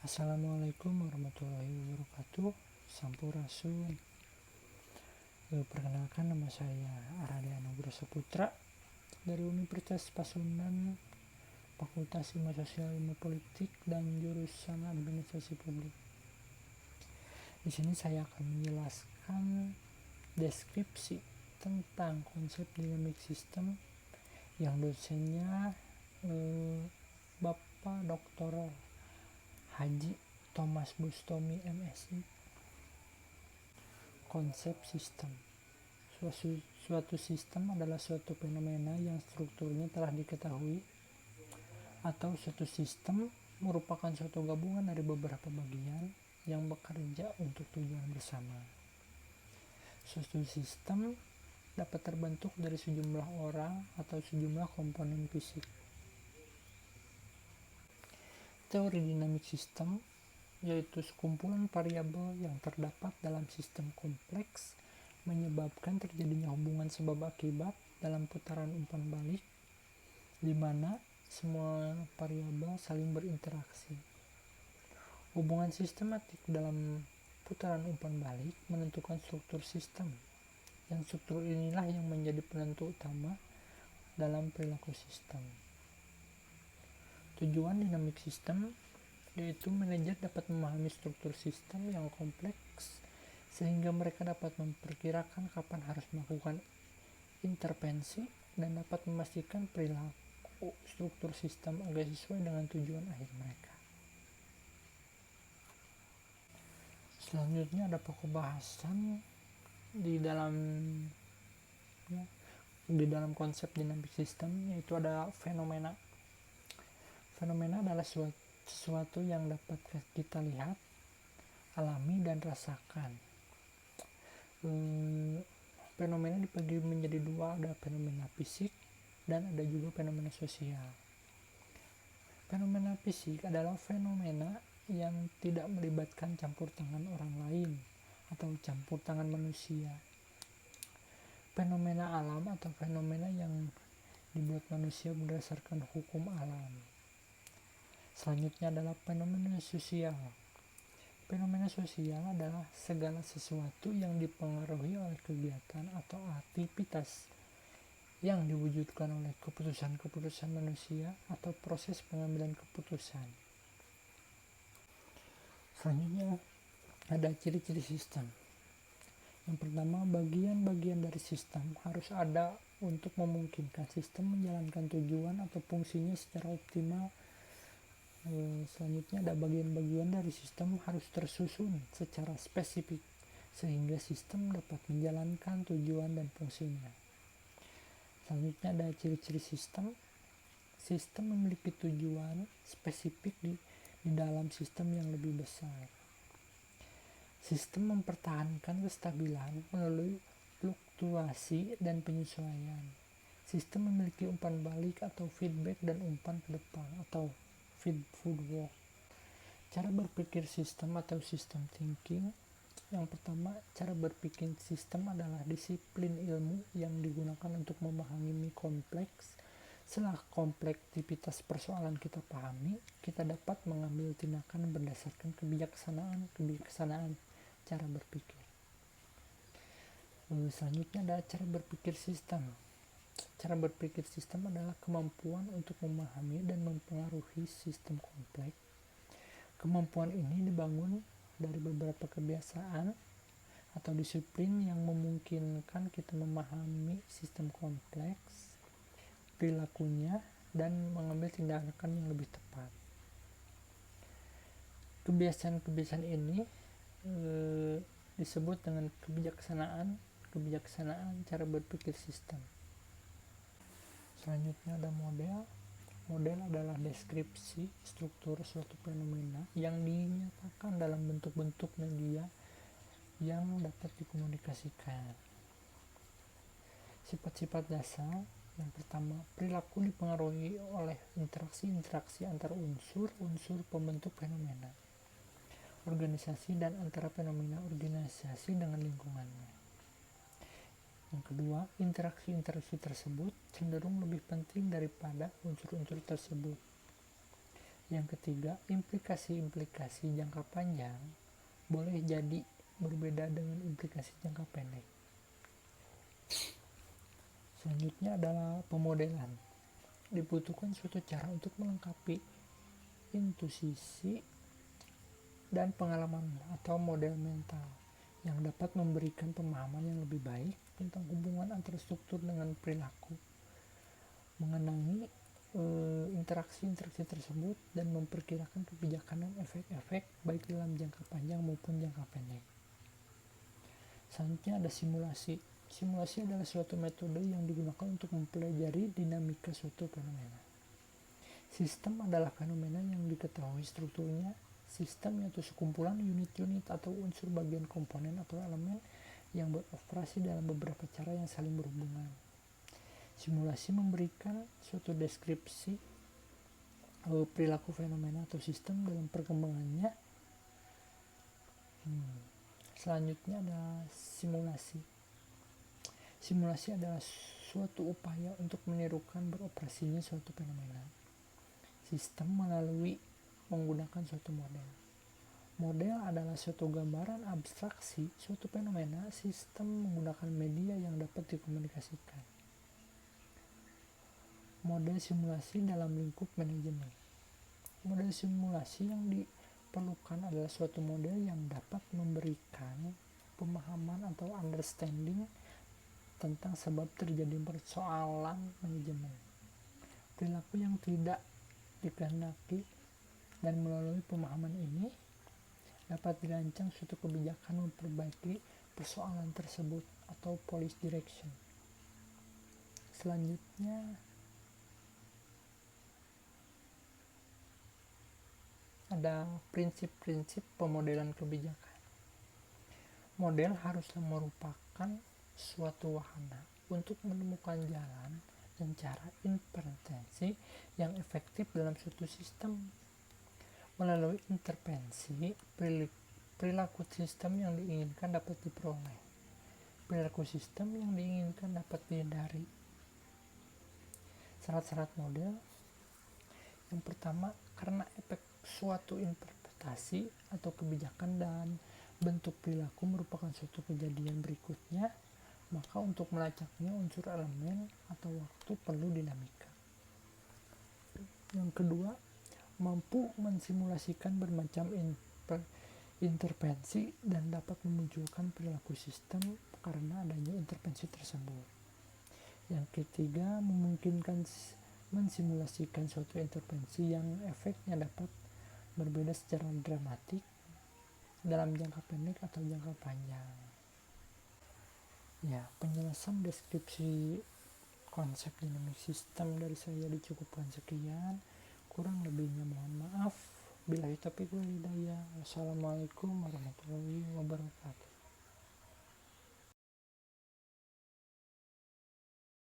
Assalamualaikum warahmatullahi wabarakatuh. Sampurasun. Perkenalkan, nama saya Aradi Anugrah Saputra dari Universitas Pasundan, Fakultas Ilmu Sosial Ilmu Politik dan jurusan Administrasi Publik. Di sini saya akan menjelaskan deskripsi tentang konsep dynamic system yang dosennya Bapak Dr. Haji Thomas Bustomi MSI. Konsep sistem. Suatu sistem adalah suatu fenomena yang strukturnya telah diketahui, atau suatu sistem merupakan suatu gabungan dari beberapa bagian yang bekerja untuk tujuan bersama. Suatu sistem dapat terbentuk dari sejumlah orang atau sejumlah komponen fisik. Teori dinamik sistem yaitu sekumpulan variabel yang terdapat dalam sistem kompleks menyebabkan terjadinya hubungan sebab akibat dalam putaran umpan balik, di mana semua variabel saling berinteraksi. Hubungan sistematik dalam putaran umpan balik menentukan struktur sistem, yang struktur inilah yang menjadi penentu utama dalam perilaku sistem. Tujuan dinamik sistem yaitu manajer dapat memahami struktur sistem yang kompleks sehingga mereka dapat memperkirakan kapan harus melakukan intervensi dan dapat memastikan perilaku struktur sistem agar sesuai dengan tujuan akhir mereka. Selanjutnya ada pokok bahasan di dalam konsep dinamik sistem, yaitu ada fenomena. Fenomena adalah sesuatu yang dapat kita lihat, alami, dan rasakan. Fenomena dibagi menjadi dua, ada fenomena fisik dan ada juga fenomena sosial. Fenomena fisik adalah fenomena yang tidak melibatkan campur tangan orang lain atau campur tangan manusia. Fenomena alam atau fenomena yang dibuat manusia berdasarkan hukum alam. Selanjutnya adalah fenomena sosial. Fenomena sosial adalah segala sesuatu yang dipengaruhi oleh kegiatan atau aktivitas yang diwujudkan oleh keputusan-keputusan manusia atau proses pengambilan keputusan. Selanjutnya ada ciri-ciri sistem. Yang pertama, bagian-bagian dari sistem harus ada untuk memungkinkan sistem menjalankan tujuan atau fungsinya secara optimal. Selanjutnya ada bagian-bagian dari sistem harus tersusun secara spesifik sehingga sistem dapat menjalankan tujuan dan fungsinya. Selanjutnya ada ciri-ciri sistem. Sistem memiliki tujuan spesifik di dalam sistem yang lebih besar. Sistem mempertahankan kestabilan melalui fluktuasi dan penyesuaian. Sistem memiliki umpan balik atau feedback dan umpan ke depan atau feedback. Cara berpikir sistem atau system thinking. Yang pertama, cara berpikir sistem adalah disiplin ilmu yang digunakan untuk memahami kompleks. Setelah kompleksitas persoalan kita pahami, kita dapat mengambil tindakan berdasarkan kebijaksanaan cara berpikir. Selanjutnya ada cara berpikir sistem. Cara berpikir sistem adalah kemampuan untuk memahami dan mempengaruhi sistem kompleks. Kemampuan ini dibangun dari beberapa kebiasaan atau disiplin yang memungkinkan kita memahami sistem kompleks, perilakunya, dan mengambil tindakan yang lebih tepat. Kebiasaan-kebiasaan ini disebut dengan kebijaksanaan cara berpikir sistem. Selanjutnya ada model. Model adalah deskripsi struktur suatu fenomena yang dinyatakan dalam bentuk-bentuk media yang dapat dikomunikasikan. Sifat-sifat dasar. Yang pertama, perilaku dipengaruhi oleh interaksi antar unsur pembentuk fenomena, organisasi, dan antara fenomena organisasi dengan lingkungannya. Yang kedua, interaksi tersebut cenderung lebih penting daripada unsur-unsur tersebut. Yang ketiga, implikasi-implikasi jangka panjang boleh jadi berbeda dengan implikasi jangka pendek. Selanjutnya adalah pemodelan. Dibutuhkan suatu cara untuk melengkapi intuisi dan pengalaman atau model mental yang dapat memberikan pemahaman yang lebih baik tentang hubungan antara struktur dengan perilaku, mengenali interaksi-interaksi tersebut, dan memperkirakan kebijakan dan efek-efek baik dalam jangka panjang maupun jangka pendek. Selanjutnya ada simulasi. Simulasi adalah suatu metode yang digunakan untuk mempelajari dinamika suatu fenomena. Sistem adalah fenomena yang diketahui strukturnya. Sistem yaitu sekumpulan unit-unit atau unsur bagian komponen atau elemen yang beroperasi dalam beberapa cara yang saling berhubungan. Simulasi memberikan suatu deskripsi perilaku fenomena atau sistem dalam perkembangannya. Selanjutnya ada simulasi. Simulasi adalah suatu upaya untuk menirukan beroperasinya suatu fenomena sistem melalui menggunakan suatu model. Model adalah suatu gambaran abstraksi suatu fenomena sistem menggunakan media yang dapat dikomunikasikan. Model simulasi dalam lingkup manajemen. Model simulasi yang diperlukan adalah suatu model yang dapat memberikan pemahaman atau understanding tentang sebab terjadi persoalan manajemen, perilaku yang tidak dikehendaki, dan melalui pemahaman ini dapat dirancang suatu kebijakan memperbaiki persoalan tersebut atau policy direction. Selanjutnya ada prinsip-prinsip pemodelan kebijakan. Model haruslah merupakan suatu wahana untuk menemukan jalan dan cara intervensi yang efektif dalam suatu sistem. Melalui intervensi, perilaku sistem yang diinginkan dapat diperoleh. Perilaku sistem yang diinginkan dapat dihindari. Syarat-syarat model. Yang pertama, karena efek suatu interpretasi atau kebijakan dan bentuk perilaku merupakan suatu kejadian berikutnya, maka untuk melacaknya unsur elemen atau waktu perlu dinamika. Yang kedua, mampu mensimulasikan bermacam intervensi dan dapat memunculkan perilaku sistem karena adanya intervensi tersebut. Yang ketiga, memungkinkan mensimulasikan suatu intervensi yang efeknya dapat berbeda secara dramatik dalam jangka pendek atau jangka panjang. Ya, penjelasan deskripsi konsep dinamik sistem dari saya dicukupkan sekian. Kurang lebihnya mohon maaf. Billahi taufiq wal hidayah. Wassalamualaikum warahmatullahi wabarakatuh.